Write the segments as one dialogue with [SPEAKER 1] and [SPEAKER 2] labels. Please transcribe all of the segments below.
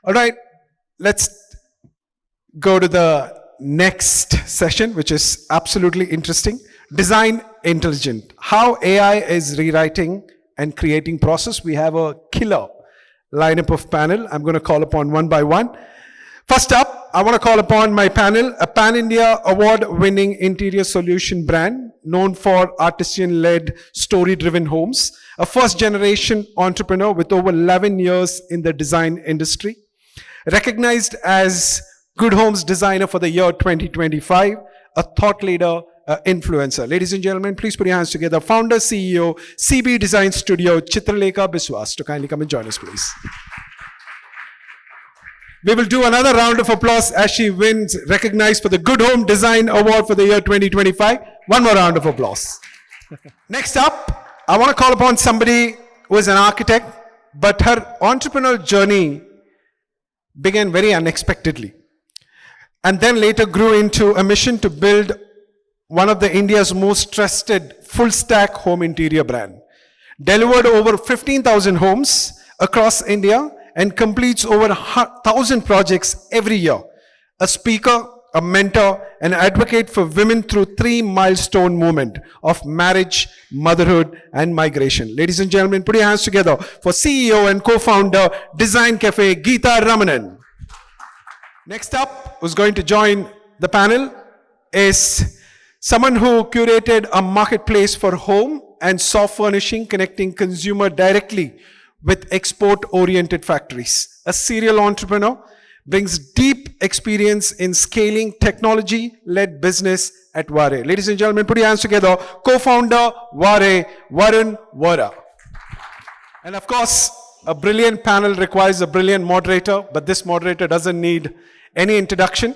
[SPEAKER 1] All right, let's go to the next session, which is absolutely interesting. Design intelligent. How AI is rewriting and creating process. We have a killer lineup of panel. I'm going to call upon one by one. First up, I want to call upon my panel, a Pan-India award-winning interior solution brand known for artisan-led, story-driven homes, a first-generation entrepreneur with over 11 years in the design industry, recognized as Good Homes Designer for the year 2025, a thought leader, influencer. Ladies and gentlemen, please put your hands together. Founder, CEO, CeeBeeDesignStudio, Chitralekha Biswas, to kindly come and join us, please. We will do another round of applause as she wins, recognized for the Good Home Design Award for the year 2025. One more round of applause. Next up, I want to call upon somebody who is an architect, but her entrepreneurial journey began very unexpectedly, and then later grew into a mission to build one of the India's most trusted full-stack home interior brand. Delivered over 15,000 homes across India and completes over 1,000 projects every year. A speaker, a mentor, an advocate for women through 3 milestone movement of marriage, motherhood, and migration. Ladies and gentlemen, put your hands together for CEO and co-founder, DesignCafe, Gita Ramanan. Next up, who's going to join the panel is someone who curated a marketplace for home and soft furnishing, connecting consumer directly with export-oriented factories. A serial entrepreneur, brings deep experience in scaling technology-led business at Vaaree. Ladies and gentlemen, put your hands together. Co-founder, Vaaree, Varun, Vohra. And of course, a brilliant panel requires a brilliant moderator, but this moderator doesn't need any introduction.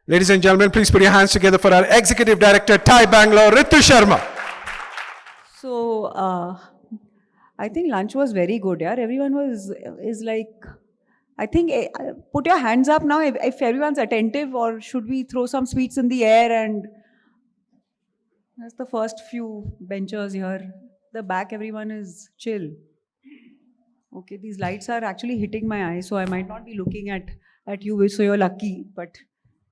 [SPEAKER 1] Ladies and gentlemen, please put your hands together for our Executive Director, TiE Bangalore, Ritu Sharma.
[SPEAKER 2] So, I think lunch was very good, yeah. Everyone is like, I think, put your hands up now if everyone's attentive, or should we throw some sweets in the air? And that's the first few benchers here. The back, everyone is chill. Okay, these lights are actually hitting my eyes, so I might not be looking at you, so you're lucky. But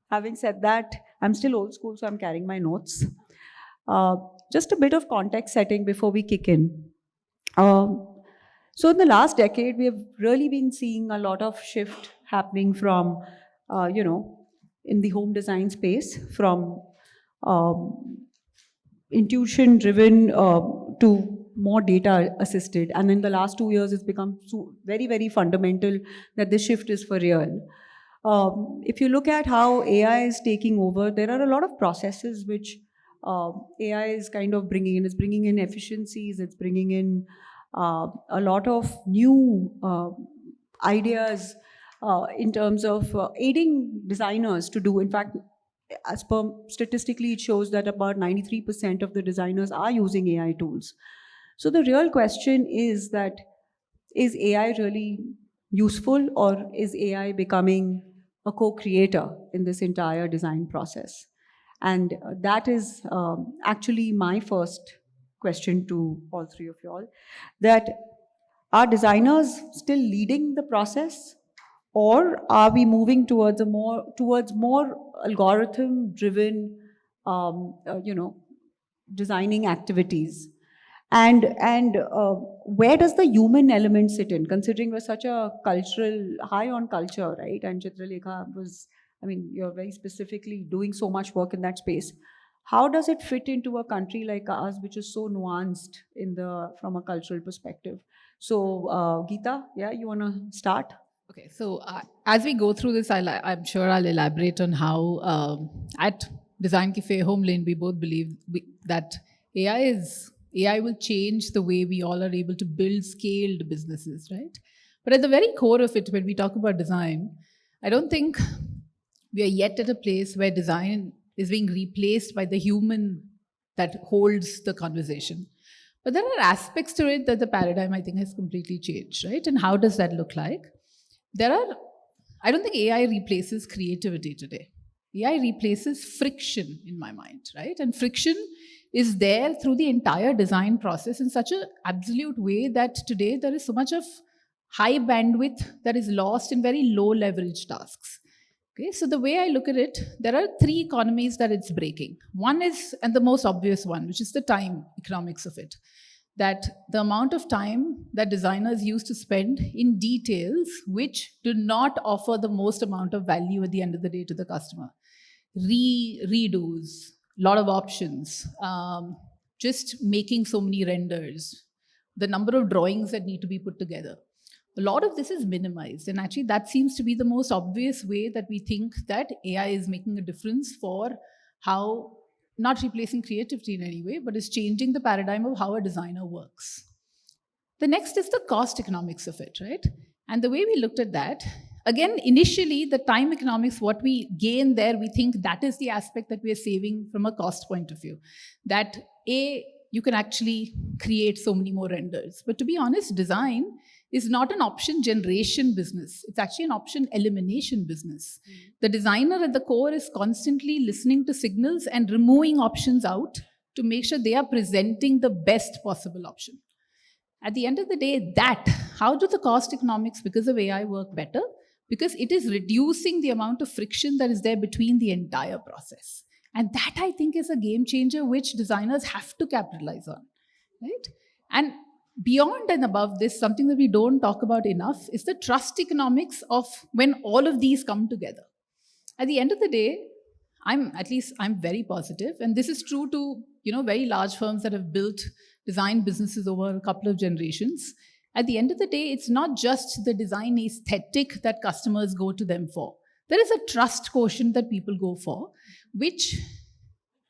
[SPEAKER 2] having said that, I'm still old school, so I'm carrying my notes. Just a bit of context setting before we kick in. So in the last decade, we have really been seeing a lot of shift happening from, in the home design space, from intuition-driven to more data-assisted. And in the last 2 years, it's become very, very fundamental that this shift is for real. If you look at how AI is taking over, there are a lot of processes which AI is kind of bringing in. It's bringing in efficiencies, it's bringing in a lot of new ideas in terms of aiding designers to do. In fact, as per statistically, it shows that about 93% of the designers are using AI tools. So the real question is that, is AI really useful, or is AI becoming a co-creator in this entire design process? And that is actually my first question to all three of you all, that are designers still leading the process, or are we moving towards more algorithm-driven, designing activities? And where does the human element sit in, considering we're such a high on culture, right? And Chitralekha you're very specifically doing so much work in that space. How does it fit into a country like ours, which is so nuanced from a cultural perspective? So, Gita, yeah, you want to start?
[SPEAKER 3] Okay, so as we go through this, I'm sure I'll elaborate on how at DesignCafe Home Lane, we both believe that AI will change the way we all are able to build scaled businesses, right? But at the very core of it, when we talk about design, I don't think we are yet at a place where design is being replaced by the human that holds the conversation. But there are aspects to it that the paradigm, I think, has completely changed, right? And how does that look like? I don't think AI replaces creativity today. AI replaces friction in my mind, right? And friction is there through the entire design process in such an absolute way that today there is so much of high bandwidth that is lost in very low leverage tasks. Okay, so the way I look at it, there are three economies that it's breaking. One is, and the most obvious one, which is the time economics of it, that the amount of time that designers used to spend in details which do not offer the most amount of value at the end of the day to the customer. Redos, lot of options, just making so many renders, the number of drawings that need to be put together. A lot of this is minimized, and actually that seems to be the most obvious way that we think that AI is making a difference for how, not replacing creativity in any way, but is changing the paradigm of how a designer works. The next is the cost economics of it, right? And the way we looked at that, again, initially the time economics, what we gain there, we think that is the aspect that we are saving from a cost point of view. That you can actually create so many more renders. But to be honest, design is not an option generation business. It's actually an option elimination business. The designer at the core is constantly listening to signals and removing options out to make sure they are presenting the best possible option. At the end of the day, how do the cost economics because of AI work better? Because it is reducing the amount of friction that is there between the entire process. And that, I think, is a game changer which designers have to capitalize on, right? And beyond and above this, something that we don't talk about enough is the trust economics of when all of these come together. At the end of the day, I'm very positive, and this is true to very large firms that have built design businesses over a couple of generations. At the end of the day, it's not just the design aesthetic that customers go to them for. There is a trust quotient that people go for, which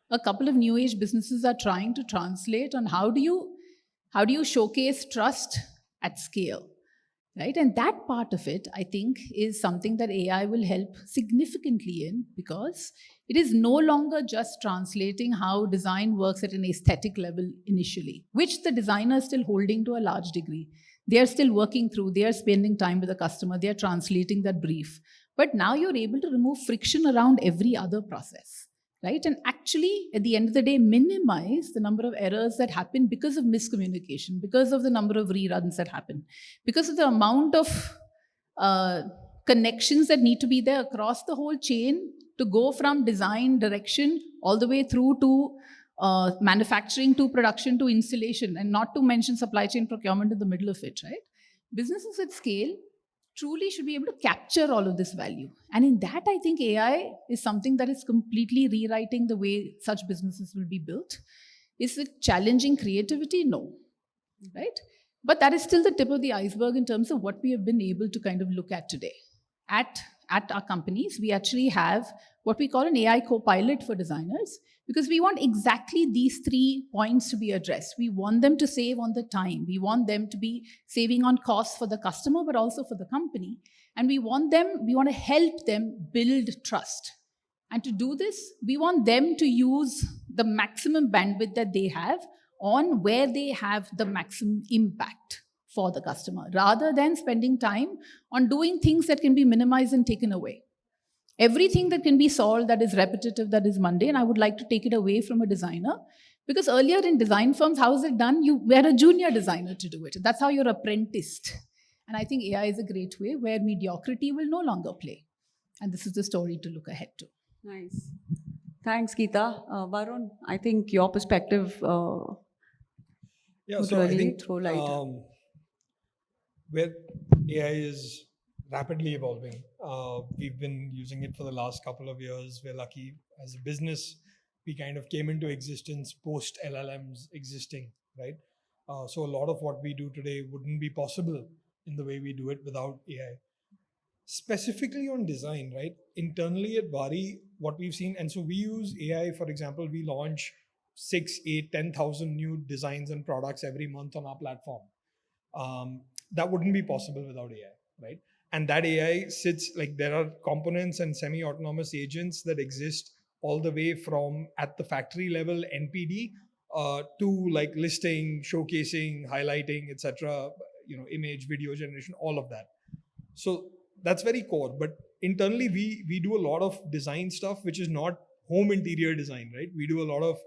[SPEAKER 3] a couple of new age businesses are trying to translate on how do you showcase trust at scale, right? And that part of it, I think, is something that AI will help significantly in, because it is no longer just translating how design works at an aesthetic level initially, which the designer is still holding to a large degree. They are still working through, they are spending time with the customer, they are translating that brief. But now you're able to remove friction around every other process, right? And actually, at the end of the day, minimize the number of errors that happen because of miscommunication, because of the number of reruns that happen, because of the amount of connections that need to be there across the whole chain to go from design direction all the way through to manufacturing to production to installation, and not to mention supply chain procurement in the middle of it, right? Businesses at scale truly should be able to capture all of this value. And in that, I think AI is something that is completely rewriting the way such businesses will be built. Is it challenging creativity? No, right? But that is still the tip of the iceberg in terms of what we have been able to kind of look at today. At our companies, we actually have what we call an AI co-pilot for designers, because we want exactly these 3 points to be addressed. We want them to save on the time. We want them to be saving on costs for the customer, but also for the company. And we want to help them build trust. And to do this, we want them to use the maximum bandwidth that they have on where they have the maximum impact for the customer, rather than spending time on doing things that can be minimized and taken away. Everything that can be solved that is repetitive, that is mundane, I would like to take it away from a designer. Because earlier in design firms, how is it done? You were a junior designer to do it. That's how you're apprenticed. And I think AI is a great way where mediocrity will no longer play. And this is the story to look ahead to.
[SPEAKER 2] Nice. Thanks, Gita. Varun, I think your perspective would
[SPEAKER 4] I
[SPEAKER 2] really
[SPEAKER 4] think
[SPEAKER 2] throw light.
[SPEAKER 4] where AI is rapidly evolving. We've been using it for the last couple of years. We're lucky as a business, we kind of came into existence post LLMs existing, right? So a lot of what we do today wouldn't be possible in the way we do it without AI. Specifically on design, right? Internally at Vaaree, what we've seen, and so we use AI, for example, we launch 6, 8, 10,000 new designs and products every month on our platform. That wouldn't be possible without AI, right? And that AI sits, like there are components and semi-autonomous agents that exist all the way from at the factory level NPD to like listing, showcasing, highlighting, etc. Image, video generation, all of that. So that's very core. But internally, we do a lot of design stuff, which is not home interior design, right? We do a lot of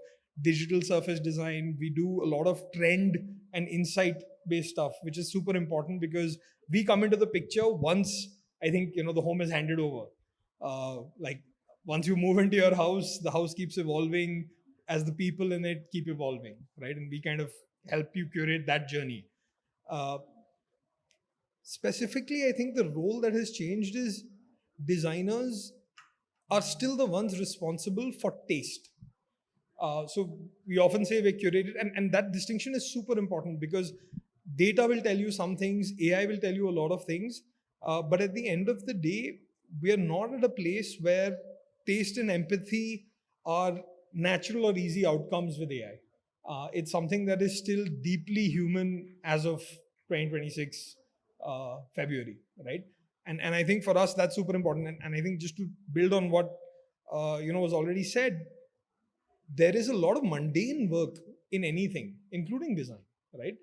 [SPEAKER 4] digital surface design. We do a lot of trend and insight based stuff, which is super important because we come into the picture once, I think, the home is handed over. Like once you move into your house, the house keeps evolving as the people in it keep evolving, right? And we kind of help you curate that journey. Specifically, I think the role that has changed is designers are still the ones responsible for taste. So we often say we're curated, and that distinction is super important because data will tell you some things, AI will tell you a lot of things, but at the end of the day, we are not at a place where taste and empathy are natural or easy outcomes with AI. It's something that is still deeply human as of 2026 February, right? And I think for us that's super important. And I think just to build on what was already said, there is a lot of mundane work in anything, including design, right?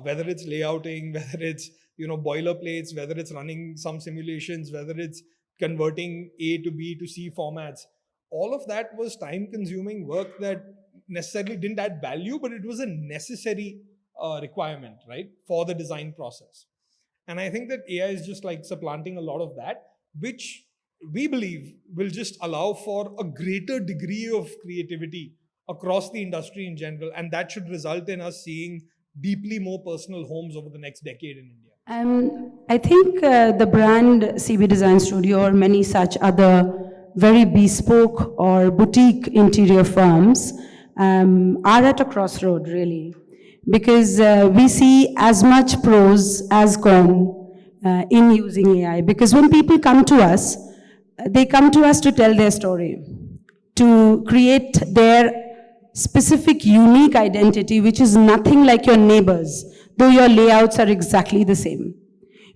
[SPEAKER 4] Whether it's layouting, whether it's boilerplates, whether it's running some simulations, whether it's converting A to B to C formats, all of that was time-consuming work that necessarily didn't add value, but it was a necessary requirement, right, for the design process. And I think that AI is just like supplanting a lot of that, which we believe will just allow for a greater degree of creativity across the industry in general. And that should result in us seeing deeply more personal homes over the next decade in India.
[SPEAKER 5] I think the brand CeeBeeDesignStudio or many such other very bespoke or boutique interior firms are at a crossroad, really, because we see as much pros as con in using AI. Because when people come to us, they come to us to tell their story, to create their specific unique identity, which is nothing like your neighbors, though your layouts are exactly the same.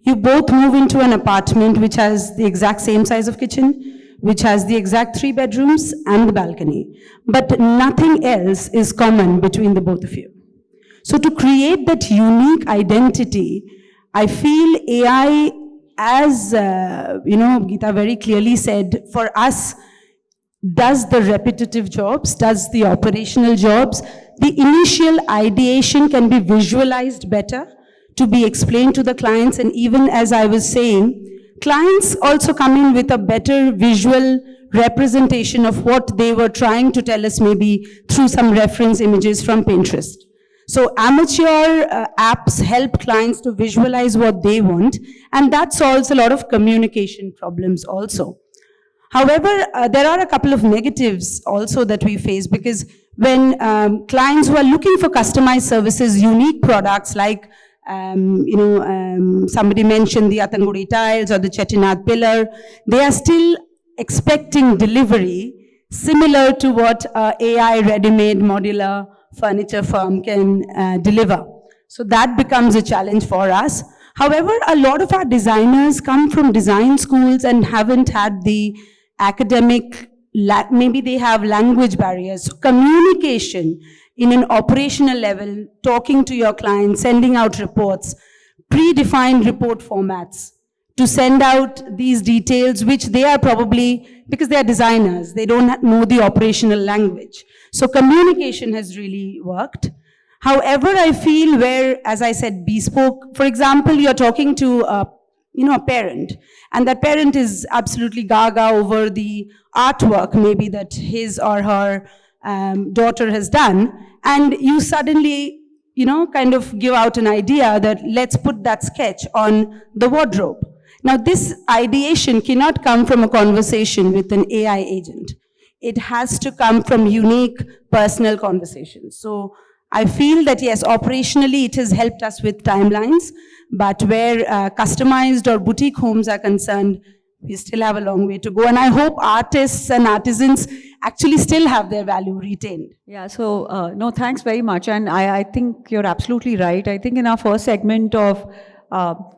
[SPEAKER 5] You both move into an apartment which has the exact same size of kitchen, which has the exact 3 bedrooms and the balcony, but nothing else is common between the both of you. So to create that unique identity, I feel AI, as Gita very clearly said, for us, does the repetitive jobs, does the operational jobs. The initial ideation can be visualized better to be explained to the clients. And even as I was saying, clients also come in with a better visual representation of what they were trying to tell us, maybe through some reference images from Pinterest. So amateur apps help clients to visualize what they want, and that solves a lot of communication problems also. However, there are a couple of negatives also that we face, because when clients who are looking for customized services, unique products like, somebody mentioned the Atangudi tiles or the Chettinad pillar, they are still expecting delivery similar to what AI ready-made modular furniture firm can deliver. So that becomes a challenge for us. However, a lot of our designers come from design schools and haven't had the academic, maybe they have language barriers. So communication in an operational level, talking to your clients, sending out reports, predefined report formats to send out these details, which they are probably, because they are designers, they don't know the operational language. So communication has really worked. However, I feel where, as I said, bespoke, for example, you're talking to a parent, and that parent is absolutely gaga over the artwork maybe that his or her daughter has done, and you suddenly, kind of give out an idea that let's put that sketch on the wardrobe. Now, this ideation cannot come from a conversation with an AI agent. It has to come from unique personal conversations. So I feel that, yes, operationally it has helped us with timelines, but where customized or boutique homes are concerned, we still have a long way to go. And I hope artists and artisans actually still have their value retained.
[SPEAKER 2] Yeah, so no, thanks very much. And I think you're absolutely right. I think in our first segment of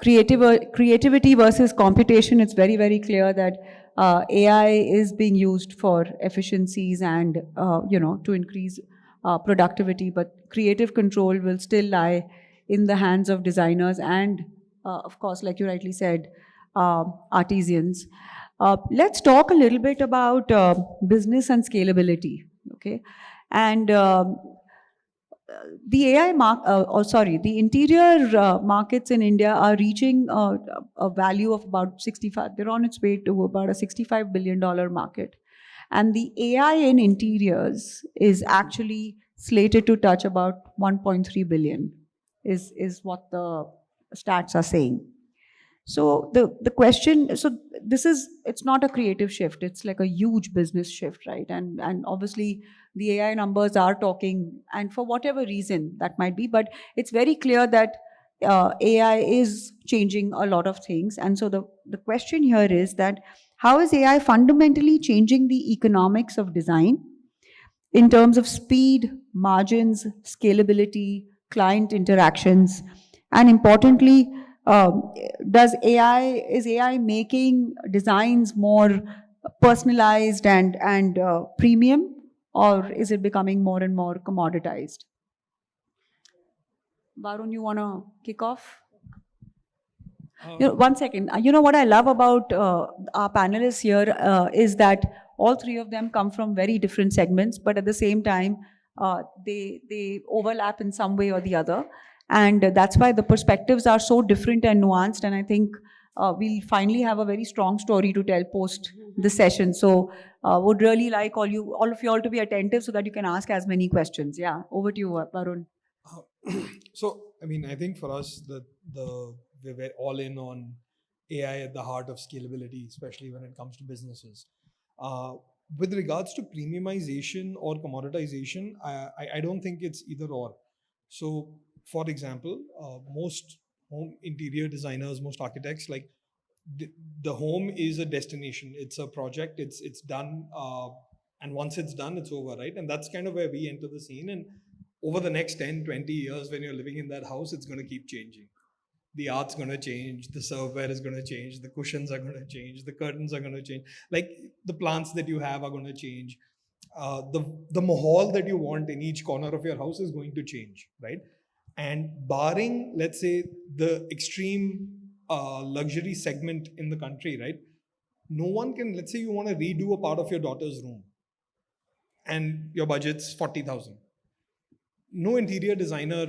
[SPEAKER 2] creativity versus computation, it's very, very clear that AI is being used for efficiencies and, to increase productivity, but creative control will still lie in the hands of designers and, of course, like you rightly said, artisans. Let's talk a little bit about business and scalability, okay? And the the interior markets in India are reaching a value of about 65. They're on its way to about a $65 billion market. And the AI in interiors is actually slated to touch about 1.3 billion, is what the stats are saying. So the question, so it's not a creative shift, it's like a huge business shift, right? And obviously the AI numbers are talking, and for whatever reason that might be, but it's very clear that AI is changing a lot of things. And so the question here is that how is AI fundamentally changing the economics of design in terms of speed, margins, scalability, client interactions, and importantly, is AI making designs more personalized and premium, or is it becoming more and more commoditized? Varun, you want to kick off? One second. You know what I love about our panelists here is that all three of them come from very different segments, but at the same time, they overlap in some way or the other. And that's why the perspectives are so different and nuanced. And I think we'll finally have a very strong story to tell post the session. So would really like all of you all to be attentive so that you can ask as many questions. Yeah, over to you, Varun.
[SPEAKER 4] So, I mean, I think for us, we're all in on AI at the heart of scalability, especially when it comes to businesses. With regards to premiumization or commoditization, I don't think it's either or. So, for example, most home interior designers, most architects, like the home is a destination. It's a project. It's done, and once it's done, it's over, right? And that's kind of where we enter the scene. And over the next 10, 20 years, when you're living in that house, it's going to keep changing. The art's going to change, the serveware is going to change, the cushions are going to change, the curtains are going to change, like the plants that you have are going to change. The mahal that you want in each corner of your house is going to change, right? And barring, let's say, the extreme luxury segment in the country, right? No one can, let's say you want to redo a part of your daughter's room and your budget's 40,000. No interior designer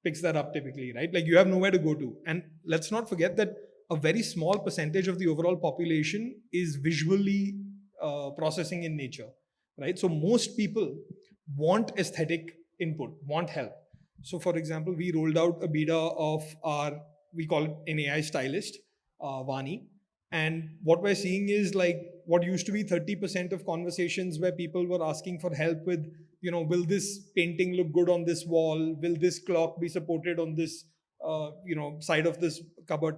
[SPEAKER 4] picks that up typically, right? Like you have nowhere to go to. And let's not forget that a very small percentage of the overall population is visually processing in nature, right? So most people want aesthetic input, want help. So for example, we rolled out a beta of we call it an AI stylist, Vaaree. And what we're seeing is like what used to be 30% of conversations where people were asking for help with, will this painting look good on this wall? Will this clock be supported on this, side of this cupboard?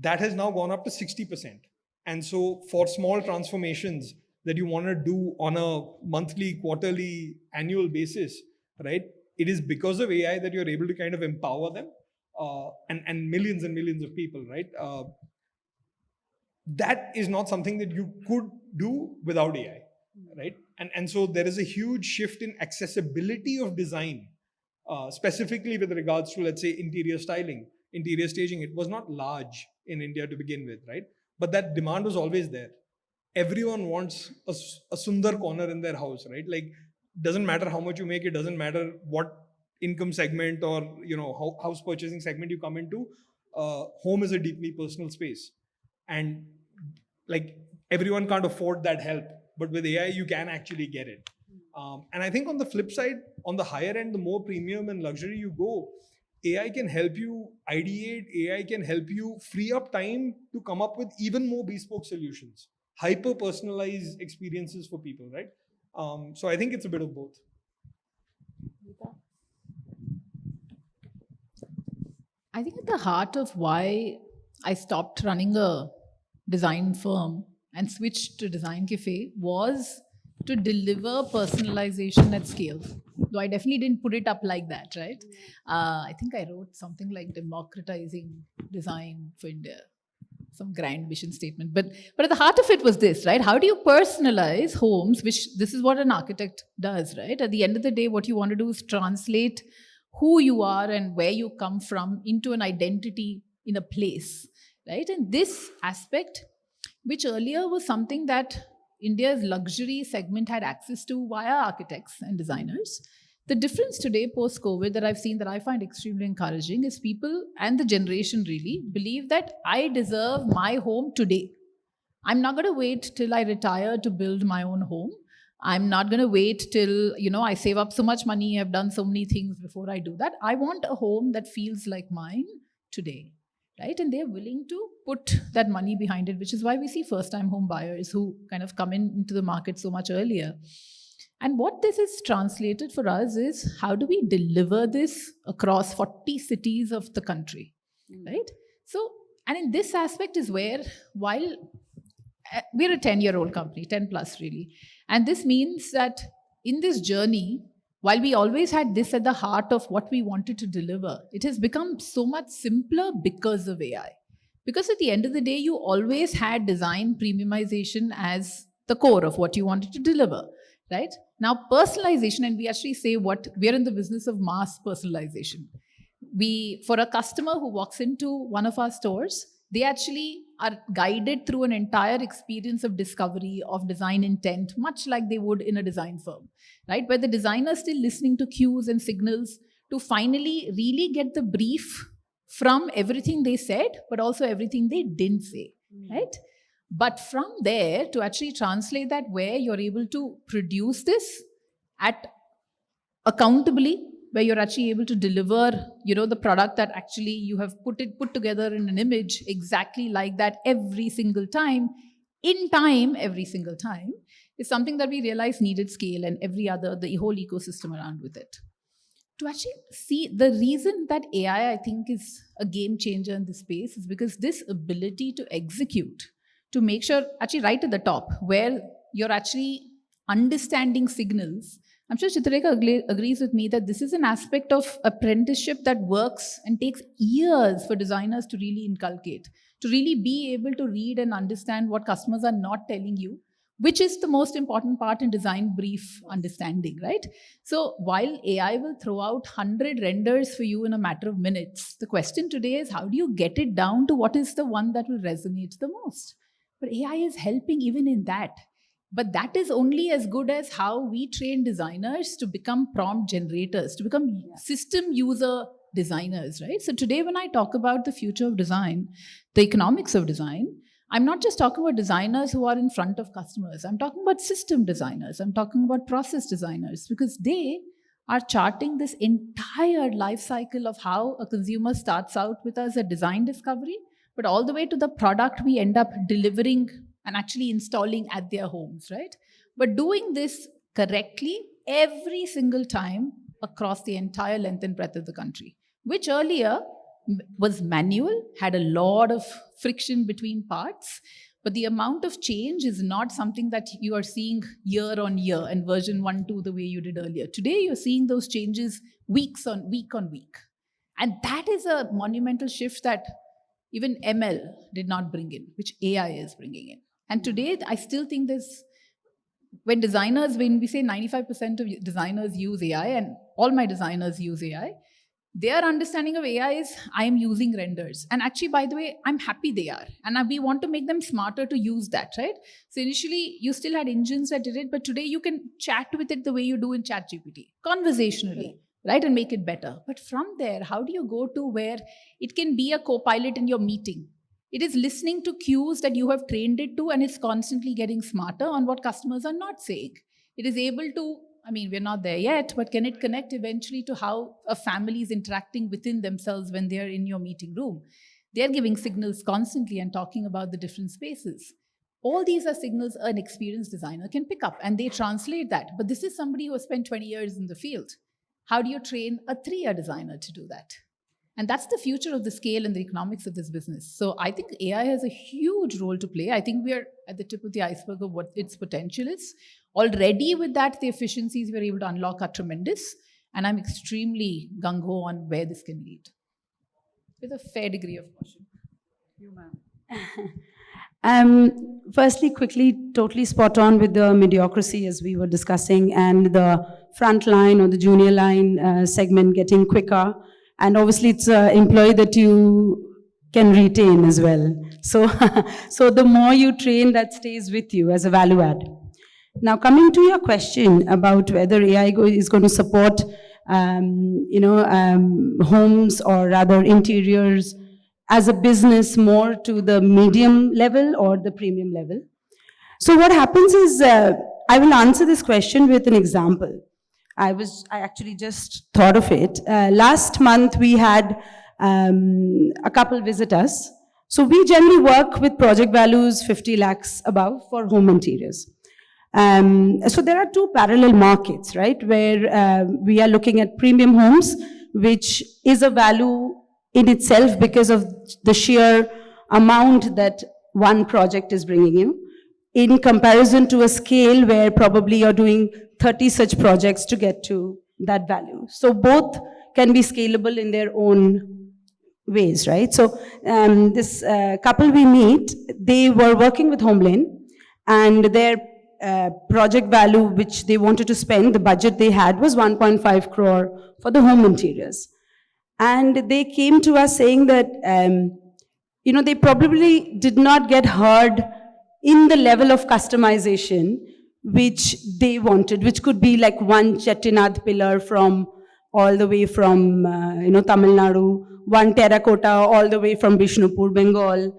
[SPEAKER 4] That has now gone up to 60%. And so for small transformations that you want to do on a monthly, quarterly, annual basis, right? It is because of AI that you're able to kind of empower them and millions of people, right? That is not something that you could do without AI, right? And so there is a huge shift in accessibility of design, specifically with regards to, let's say, interior styling, interior staging. It was not large in India to begin with, right? But that demand was always there. Everyone wants a sundar corner in their house, right? Like, doesn't matter how much you make, it doesn't matter what income segment or, house purchasing segment you come into, home is a deeply personal space. And like everyone can't afford that help, but with AI you can actually get it. And I think on the flip side, on the higher end, the more premium and luxury you go, AI can help you ideate, AI can help you free up time to come up with even more bespoke solutions, hyper personalized experiences for people, right? So I think it's a bit of both.
[SPEAKER 3] I think at the heart of why I stopped running a design firm and switched to DesignCafe was to deliver personalization at scale. Though I definitely didn't put it up like that, right? I think I wrote something like democratizing design for India, some grand vision statement. But at the heart of it was this, right? How do you personalize homes, which this is what an architect does, right? At the end of the day, what you want to do is translate who you are and where you come from into an identity in a place, right? And this aspect, which earlier was something that India's luxury segment had access to via architects and designers. The difference today, post-COVID, that I've seen that I find extremely encouraging is people and the generation really believe that I deserve my home today. I'm not going to wait till I retire to build my own home. I'm not going to wait till, I save up so much money, I've done so many things before I do that. I want a home that feels like mine today, right? And they're willing to put that money behind it, which is why we see first-time home buyers who kind of come into the market so much earlier. And what this is translated for us is how do we deliver this across 40 cities of the country, right? So, and in this aspect is where, while we're a 10-year-old company, 10 plus really, and this means that in this journey, while we always had this at the heart of what we wanted to deliver, it has become so much simpler because of AI. Because at the end of the day, you always had design premiumization as the core of what you wanted to deliver, right? Now, personalization, and we actually say we're in the business of mass personalization. For a customer who walks into one of our stores, they actually are guided through an entire experience of discovery, of design intent, much like they would in a design firm, right? Where the designer is still listening to cues and signals to finally really get the brief from everything they said, but also everything they didn't say, right? But from there to actually translate that where you're able to produce this accountably, where you're actually able to deliver, the product that actually you have put together in an image exactly like that every single time, in time, every single time, is something that we realized needed scale and the whole ecosystem around with it. To actually see the reason that AI, I think, is a game changer in this space is because this ability to execute, to make sure, actually right at the top, where you're actually understanding signals. I'm sure Chitralekha agrees with me that this is an aspect of apprenticeship that works and takes years for designers to really inculcate, to really be able to read and understand what customers are not telling you, which is the most important part in design brief understanding, right? So while AI will throw out 100 renders for you in a matter of minutes, the question today is how do you get it down to what is the one that will resonate the most? But AI is helping even in that. But that is only as good as how we train designers to become prompt generators, to become system user designers, right? So today when I talk about the future of design, the economics of design, I'm not just talking about designers who are in front of customers. I'm talking about system designers. I'm talking about process designers, because they are charting this entire life cycle of how a consumer starts out with us at design discovery, but all the way to the product we end up delivering and actually installing at their homes, right? But doing this correctly every single time across the entire length and breadth of the country, which earlier was manual, had a lot of friction between parts, but the amount of change is not something that you are seeing year on year and version 1, 2 the way you did earlier. Today, you're seeing those changes week on week. And that is a monumental shift that even ML did not bring in, which AI is bringing in. And today, I still think when we say 95% of designers use AI, and all my designers use AI, their understanding of AI is, I am using renders. And actually, by the way, I'm happy they are. And we want to make them smarter to use that, right? So initially, you still had engines that did it, but today you can chat with it the way you do in ChatGPT, conversationally, right? And make it better. But from there, how do you go to where it can be a co-pilot in your meeting? It is listening to cues that you have trained it to, and it's constantly getting smarter on what customers are not saying. It is able to, we're not there yet, but can it connect eventually to how a family is interacting within themselves when they're in your meeting room? They're giving signals constantly and talking about the different spaces. All these are signals an experienced designer can pick up, and they translate that. But this is somebody who has spent 20 years in the field. How do you train a 3-year designer to do that? And that's the future of the scale and the economics of this business. So I think AI has a huge role to play. I think we are at the tip of the iceberg of what its potential is. Already with that, the efficiencies we're able to unlock are tremendous. And I'm extremely gung-ho on where this can lead. With a fair degree of caution. You,
[SPEAKER 5] ma'am. Firstly, quickly, totally spot on with the mediocrity as we were discussing, and the front line or the junior line segment getting quicker. And obviously, it's an employee that you can retain as well. So, so the more you train, that stays with you as a value add. Now, coming to your question about whether AI is going to support, homes or rather interiors as a business more to the medium level or the premium level. So what happens is, I will answer this question with an example. I actually just thought of it. Last month we had a couple visit us. So we generally work with project values 50 lakhs above for home interiors. So there are two parallel markets, right, where we are looking at premium homes, which is a value in itself because of the sheer amount that one project is bringing you, in comparison to a scale where probably you're doing 30 such projects to get to that value. So both can be scalable in their own ways, right? So this couple we meet, they were working with HomeLane, and their project value which they wanted to spend, the budget they had was 1.5 crore for the home interiors. And they came to us saying that, they probably did not get heard in the level of customization which they wanted, which could be like one Chettinad pillar from all the way from, Tamil Nadu, one terracotta all the way from Bishnupur, Bengal,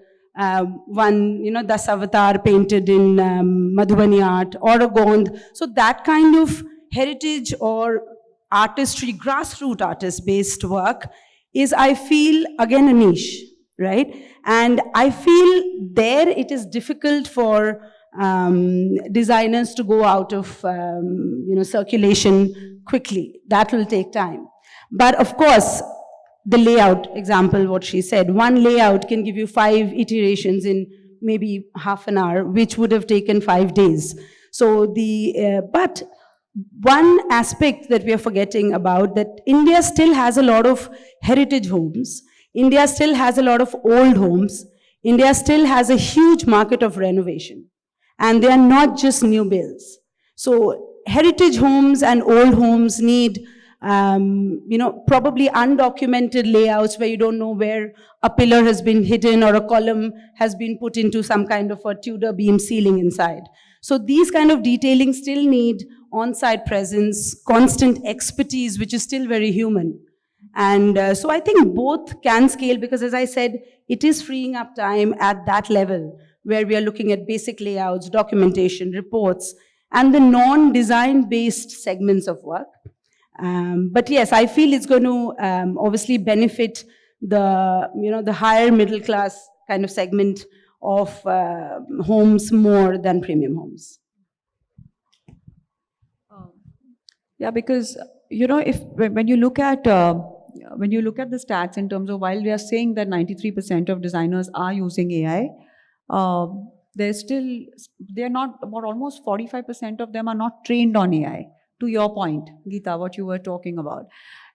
[SPEAKER 5] one, Dasavatar painted in Madhubani art, or a Gond. So that kind of heritage or artistry, grassroots artist-based work is, I feel, again, a niche, right? And I feel there it is difficult for designers to go out of, circulation quickly. That will take time. But of course, the layout example, what she said, one layout can give you 5 iterations in maybe half an hour, which would have taken 5 days. So but one aspect that we are forgetting about, that India still has a lot of heritage homes. India still has a lot of old homes. India still has a huge market of renovation. And they are not just new builds. So heritage homes and old homes need, probably undocumented layouts where you don't know where a pillar has been hidden or a column has been put into some kind of a Tudor beam ceiling inside. So these kind of detailing still need on-site presence, constant expertise, which is still very human. And so I think both can scale, because as I said, it is freeing up time at that level where we are looking at basic layouts, documentation, reports, and the non-design based segments of work. But yes, I feel it's going to obviously benefit the higher middle class kind of segment of homes more than premium homes.
[SPEAKER 2] Yeah, because when you look at the stats in terms of, while we are saying that 93% of designers are using AI, they're not, about almost 45% of them are not trained on AI. To your point, Gita, what you were talking about,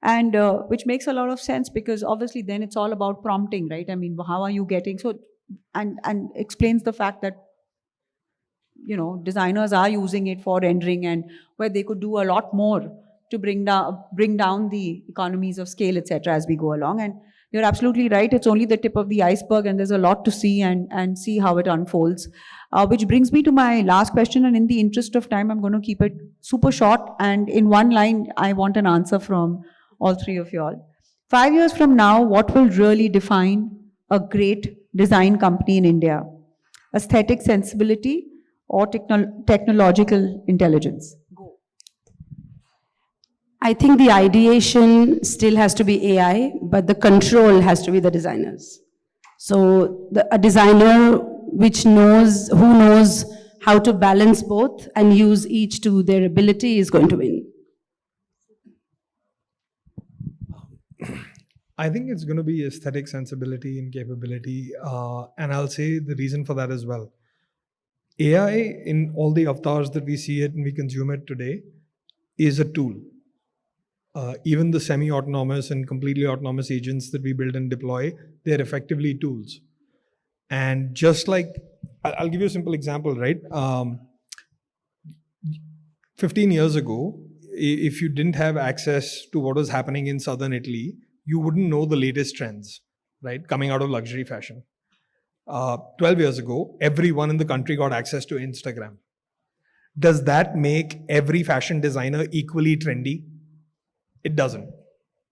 [SPEAKER 2] and which makes a lot of sense, because obviously then it's all about prompting, right? I mean, how are you getting and explains the fact that designers are using it for rendering, and where they could do a lot more to bring down the economies of scale, etc., as we go along. And you're absolutely right, it's only the tip of the iceberg, and there's a lot to see and see how it unfolds. Which brings me to my last question, and in the interest of time, I'm going to keep it super short, and in one line, I want an answer from all three of you all. 5 years from now, what will really define a great design company in India? Aesthetic sensibility or technological intelligence?
[SPEAKER 5] I think the ideation still has to be AI, but the control has to be the designers. So a designer who knows how to balance both and use each to their ability is going to win.
[SPEAKER 4] I think it's going to be aesthetic sensibility and capability, and I'll say the reason for that as well. AI, in all the avatars that we see it and we consume it today, is a tool. Even the semi-autonomous and completely autonomous agents that we build and deploy, they're effectively tools. And just like, I'll give you a simple example, right? 15 years ago, if you didn't have access to what was happening in southern Italy, you wouldn't know the latest trends. right? Coming out of luxury fashion. 12 years ago, everyone in the country got access to Instagram. Does that make every fashion designer equally trendy? It doesn't.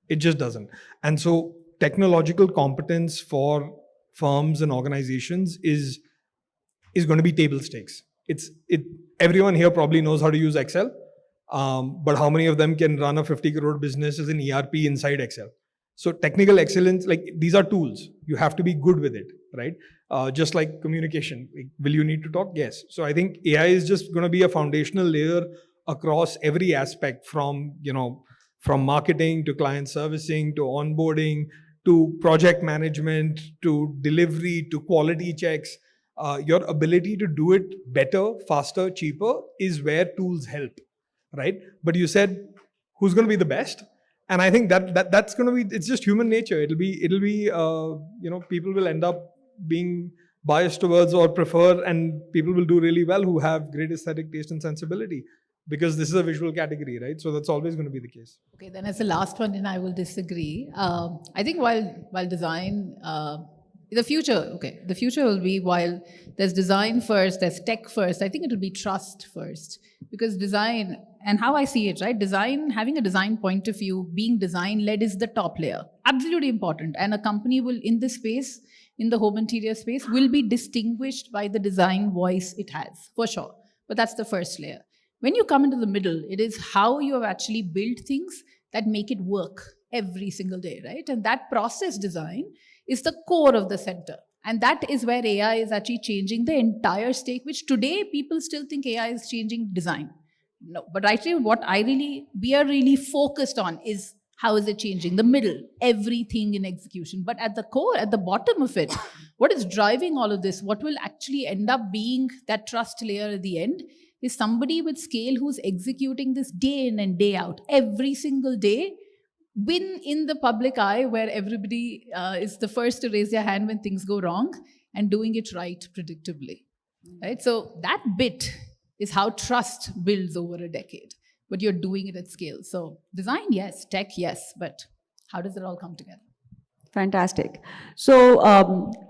[SPEAKER 4] It just doesn't. And so technological competence for firms and organizations is going to be table stakes. Everyone here probably knows how to use Excel, but how many of them can run a 50 crore business as an ERP inside Excel? So technical excellence, like these are tools. You have to be good with it, right? Just like communication. Will you need to talk? Yes. So I think AI is just going to be a foundational layer across every aspect, from marketing to client servicing to onboarding to project management to delivery to quality checks. Your ability to do it better, faster, cheaper is where tools help, right? But you said, who's going to be the best? And I think that's going to be, it's just human nature. It'll be people will end up being biased towards or prefer, and people will do really well who have great aesthetic taste and sensibility, because this is a visual category, right? So that's always going to be the case.
[SPEAKER 3] Okay, then as the last one, and I will disagree. I think while design, the future will be, while there's design first, there's tech first, I think it will be trust first. Because design, and how I see it, right? Design, having a design point of view, being design-led is the top layer. Absolutely important. And a company will, in this space, in the home interior space, will be distinguished by the design voice it has, for sure. But that's the first layer. When you come into the middle, it is how you have actually built things that make it work every single day, right? And that process design is the core of the center. And that is where AI is actually changing the entire stake, which today people still think AI is changing design. No, but actually what we are really focused on is how is it changing the middle, everything in execution. But at the core, at the bottom of it, what is driving all of this, what will actually end up being that trust layer at the end, is somebody with scale who's executing this day in and day out, every single day, win in the public eye, where everybody is the first to raise their hand when things go wrong, and doing it right predictably, right? So that bit is how trust builds over a decade, but you're doing it at scale. So design, yes, tech, yes, but how does it all come together?
[SPEAKER 2] Fantastic. So,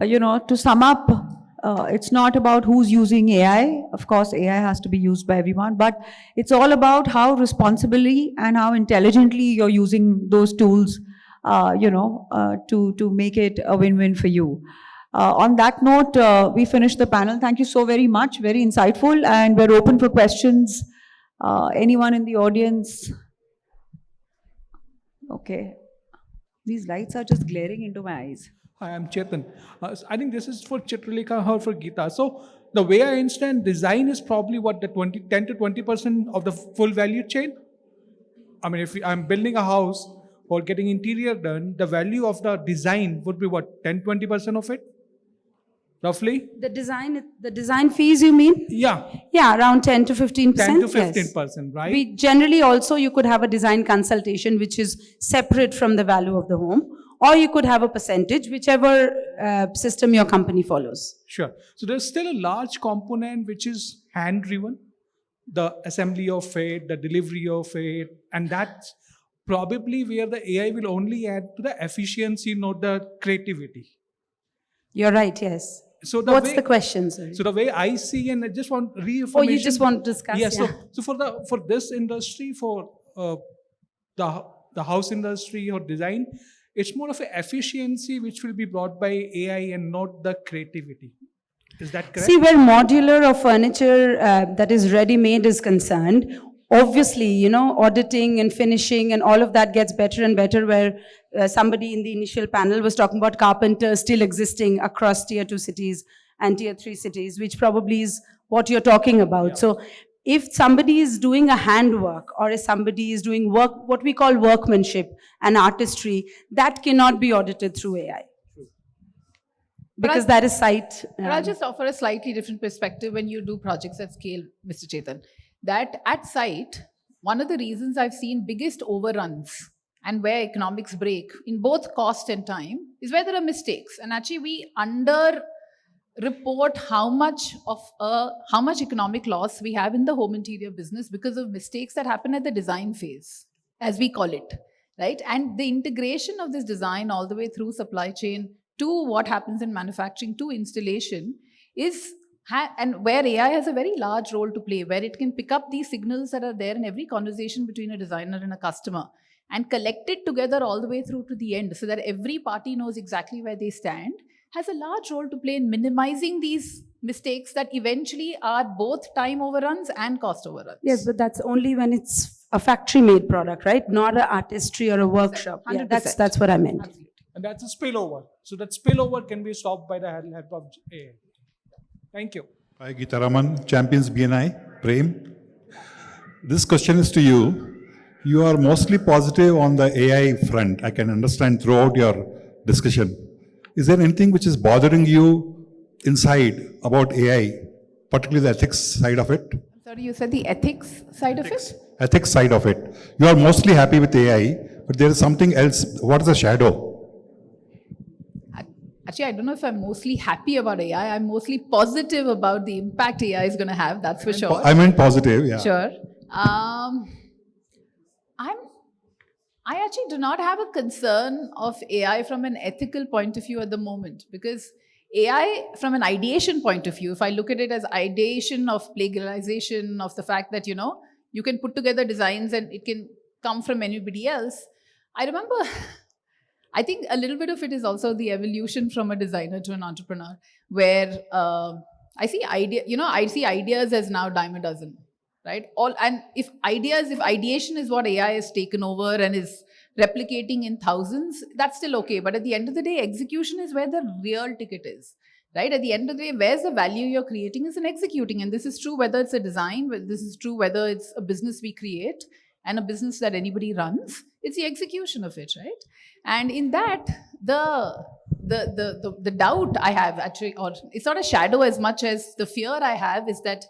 [SPEAKER 2] to sum up, it's not about who's using AI. Of course, AI has to be used by everyone, but it's all about how responsibly and how intelligently you're using those tools, to make it a win-win for you. On that note, we finished the panel. Thank you so very much. Very insightful, and we're open for questions. Anyone in the audience? Okay. These lights are just glaring into my eyes.
[SPEAKER 6] Hi, I'm Chetan. I think this is for Chitralekha or for Gita. So the way I understand, design is probably what, the 10 to 20% of the full value chain? I mean, if I'm building a house or getting interior done, the value of the design would be what, 10, 20% of it? Roughly?
[SPEAKER 5] The design fees, you mean?
[SPEAKER 6] Yeah.
[SPEAKER 5] Yeah, around 10 to 15%.
[SPEAKER 6] 10 to
[SPEAKER 5] yes.
[SPEAKER 6] 15%, right?
[SPEAKER 5] We generally also, you could have a design consultation, which is separate from the value of the home, or you could have a percentage, whichever system your company follows.
[SPEAKER 6] Sure. So there's still a large component which is hand-driven, the assembly of it, the delivery of it, and that's probably where the AI will only add to the efficiency, not the creativity.
[SPEAKER 5] You're right, yes.
[SPEAKER 6] So
[SPEAKER 5] what's the question, sir?
[SPEAKER 6] So the way I see, and I just want reaffirmation.
[SPEAKER 5] Oh, you just want to discuss?
[SPEAKER 6] Yes.
[SPEAKER 5] Yeah.
[SPEAKER 6] So for this industry, for the house industry or design, it's more of an efficiency which will be brought by AI and not the creativity. Is that correct?
[SPEAKER 5] See, where modular or furniture that is ready-made is concerned, obviously, auditing and finishing and all of that gets better and better, where somebody in the initial panel was talking about carpenters still existing across tier 2 cities and tier 3 cities, which probably is what you're talking about. Yeah. So if somebody is doing a handwork, or if somebody is doing work, what we call workmanship and artistry, that cannot be audited through AI. Because that is site.
[SPEAKER 3] But I'll just offer a slightly different perspective when you do projects at scale, Mr. Chetan. That at site, one of the reasons I've seen biggest overruns and where economics break in both cost and time is where there are mistakes. And actually we report how much economic loss we have in the home interior business because of mistakes that happen at the design phase, as we call it, right? And the integration of this design all the way through supply chain to what happens in manufacturing to installation is and where AI has a very large role to play, where it can pick up these signals that are there in every conversation between a designer and a customer and collect it together all the way through to the end so that every party knows exactly where they stand, has a large role to play in minimizing these mistakes that eventually are both time overruns and cost overruns.
[SPEAKER 5] Yes, but that's only when it's a factory-made product, right? Not an artistry or a workshop. Yeah,
[SPEAKER 3] 100%.
[SPEAKER 5] that's what I meant.
[SPEAKER 3] Absolutely.
[SPEAKER 6] And that's a spillover. So that spillover can be stopped by the help of AI. Thank you.
[SPEAKER 7] Hi, Gita, Ramanan, Champions BNI, Prem. This question is to you. You are mostly positive on the AI front. I can understand throughout your discussion. Is there anything which is bothering you inside about AI, particularly the ethics side of it?
[SPEAKER 3] Sorry, you said the ethics side of it?
[SPEAKER 7] Ethics side of it. You are mostly happy with AI, but there is something else. What is the shadow?
[SPEAKER 3] Actually, I don't know if I'm mostly happy about AI. I'm mostly positive about the impact AI is going to have, that's for sure.
[SPEAKER 7] I meant positive, yeah.
[SPEAKER 3] Sure. I actually do not have a concern of AI from an ethical point of view at the moment, because AI from an ideation point of view, if I look at it as ideation of plagiarization, of the fact that, you can put together designs and it can come from anybody else. I remember, I think a little bit of it is also the evolution from a designer to an entrepreneur, where I see ideas as now dime a dozen. Right? If ideation is what AI has taken over and is replicating in thousands, that's still okay. But at the end of the day, execution is where the real ticket is. Right? At the end of the day, where's the value you're creating is in executing. And this is true whether it's a design, this is true whether it's a business we create and a business that anybody runs. It's the execution of it, right? And in that, the doubt I have actually, or it's not a shadow as much as the fear I have, is that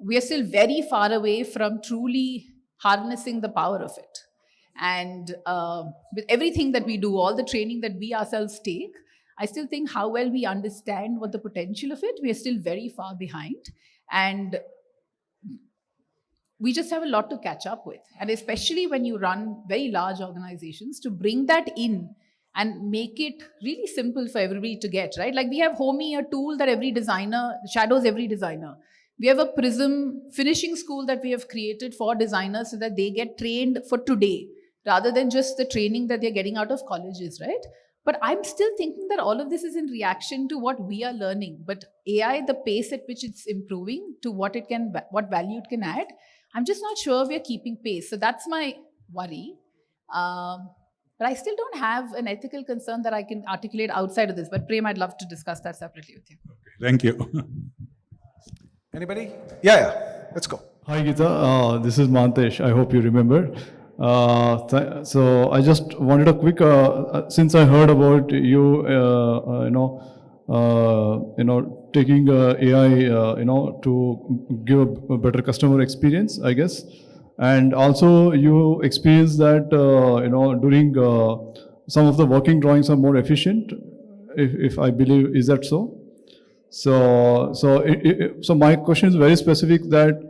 [SPEAKER 3] we are still very far away from truly harnessing the power of it. And with everything that we do, all the training that we ourselves take, I still think how well we understand what the potential of it, we are still very far behind. And we just have a lot to catch up with. And especially when you run very large organizations, to bring that in and make it really simple for everybody to get, right? Like we have Homey, a tool that every designer, shadows every designer. We have a Prism finishing school that we have created for designers so that they get trained for today, rather than just the training that they're getting out of colleges, right? But I'm still thinking that all of this is in reaction to what we are learning. But AI, the pace at which it's improving to what value it can add, I'm just not sure we're keeping pace. So that's my worry. But I still don't have an ethical concern that I can articulate outside of this. But Prem, I'd love to discuss that separately with you.
[SPEAKER 7] Okay, thank you.
[SPEAKER 1] Anybody? Yeah. Let's go.
[SPEAKER 8] Hi Gita, this is Mantesh. I hope you remember. So I just wanted a quick, since I heard about you, taking AI, to give a better customer experience, I guess. And also you experienced that, during some of the working drawings are more efficient, if I believe, is that so? So my question is very specific, that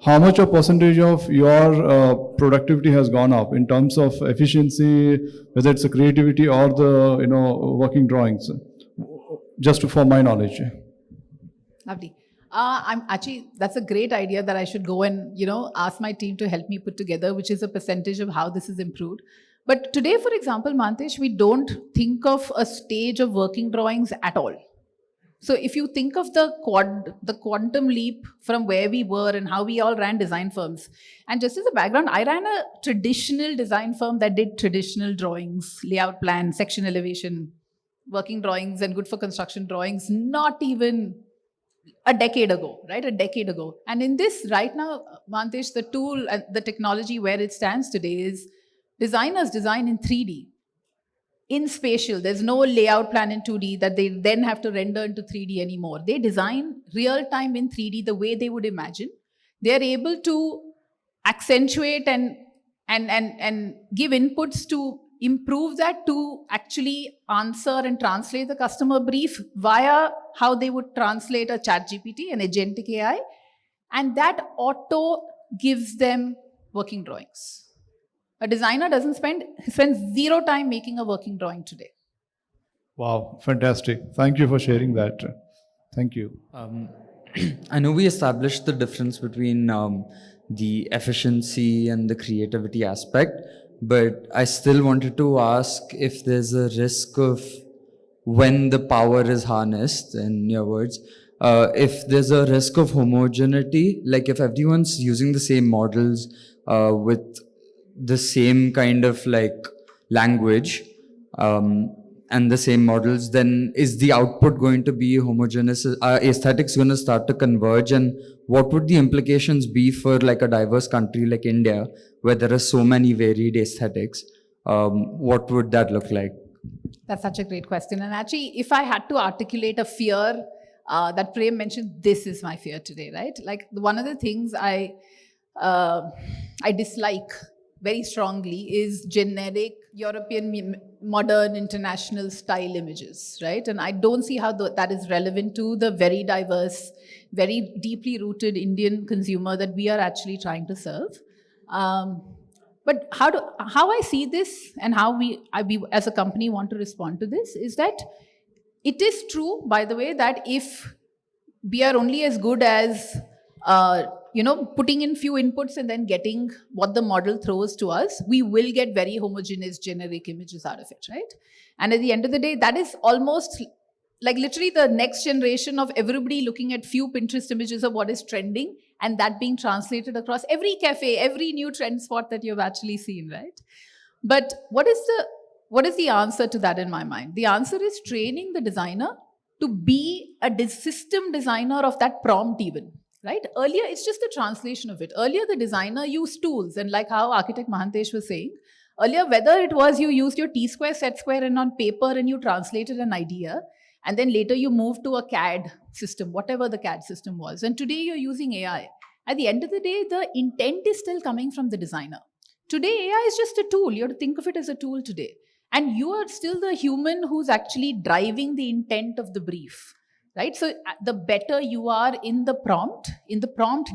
[SPEAKER 8] how much a percentage of your productivity has gone up in terms of efficiency, whether it's a creativity or the working drawings, just for my knowledge.
[SPEAKER 3] Lovely. That's a great idea that I should go and ask my team to help me put together, which is a percentage of how this is improved. But today, for example, Mantesh, we don't think of a stage of working drawings at all. So if you think of the quantum leap from where we were and how we all ran design firms, and just as a background, I ran a traditional design firm that did traditional drawings, layout plan, section elevation, working drawings, and good for construction drawings, not even a decade ago, right? A decade ago. And in this right now, Mantesh, the tool and the technology where it stands today is designers design in 3D. In spatial, there's no layout plan in 2D that they then have to render into 3D anymore. They design real time in 3D the way they would imagine. They're able to accentuate and give inputs to improve that, to actually answer and translate the customer brief via how they would translate a ChatGPT, an agentic AI. And that auto gives them working drawings. A designer spends zero time making a working drawing today.
[SPEAKER 8] Wow, fantastic. Thank you for sharing that. Thank you.
[SPEAKER 9] I know we established the difference between the efficiency and the creativity aspect, but I still wanted to ask if there's a risk of when the power is harnessed, in your words, if there's a risk of homogeneity, like if everyone's using the same models with the same kind of like language, and the same models, then is the output going to be homogeneous? Are aesthetics going to start to converge? And what would the implications be for like a diverse country like India, where there are so many varied aesthetics? What would that look like?
[SPEAKER 3] That's such a great question. And actually, if I had to articulate a fear that Prem mentioned, this is my fear today, right? Like one of the things I dislike very strongly is generic European, modern, international style images, right? And I don't see how that is relevant to the very diverse, very deeply rooted Indian consumer that we are actually trying to serve. But how I see this and how we as a company want to respond to this is that it is true, by the way, that if we are only as good as putting in few inputs and then getting what the model throws to us, we will get very homogeneous generic images out of it, right? And at the end of the day, that is almost like literally the next generation of everybody looking at few Pinterest images of what is trending and that being translated across every cafe, every new trend spot that you've actually seen, right? But what is the answer to that in my mind? The answer is training the designer to be a system designer of that prompt even. Right? Earlier, it's just the translation of it. Earlier, the designer used tools, and like how architect Mahantesh was saying, earlier, whether it was you used your T-square, set square, and on paper, and you translated an idea, and then later you moved to a CAD system, whatever the CAD system was. And today, you're using AI. At the end of the day, the intent is still coming from the designer. Today, AI is just a tool. You have to think of it as a tool today. And you are still the human who's actually driving the intent of the brief. Right? So the better you are in the prompt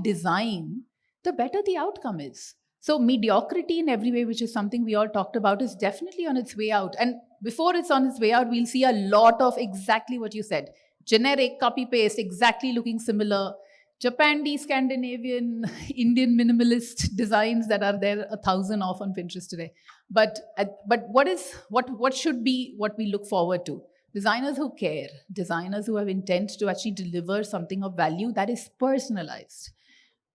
[SPEAKER 3] design, the better the outcome is. So mediocrity in every way, which is something we all talked about, is definitely on its way out. And before it's on its way out, we'll see a lot of exactly what you said. Generic, copy-paste, exactly looking similar. Japandi, Scandinavian, Indian minimalist designs that are there 1,000 off on Pinterest today. But what should be what we look forward to? Designers who care, designers who have intent to actually deliver something of value that is personalized.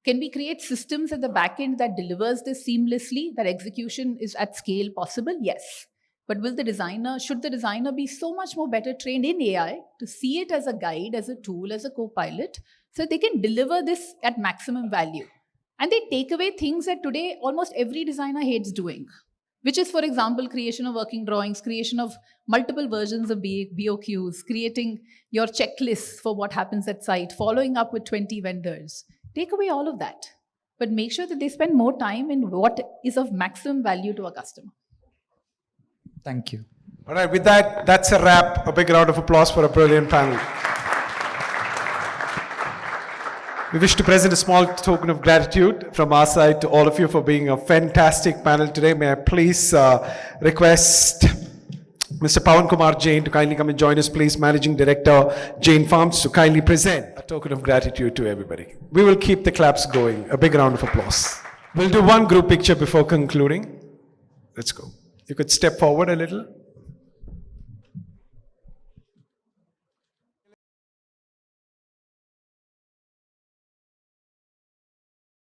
[SPEAKER 3] Can we create systems at the back end that delivers this seamlessly, that execution is at scale possible? Yes. But should the designer be so much more better trained in AI to see it as a guide, as a tool, as a co-pilot, so they can deliver this at maximum value? And they take away things that today almost every designer hates doing, which is, for example, creation of working drawings, creation of multiple versions of BOQs, creating your checklists for what happens at site, following up with 20 vendors. Take away all of that, but make sure that they spend more time in what is of maximum value to a customer.
[SPEAKER 9] Thank you.
[SPEAKER 1] All right, with that, that's a wrap. A big round of applause for a brilliant panel. We wish to present a small token of gratitude from our side to all of you for being a fantastic panel today. May I please request Mr. Pawan Kumar Jain to kindly come and join us, please. Managing Director, Jain Farms, to kindly present a token of gratitude to everybody. We will keep the claps going. A big round of applause. We'll do one group picture before concluding. Let's go. You could step forward a little.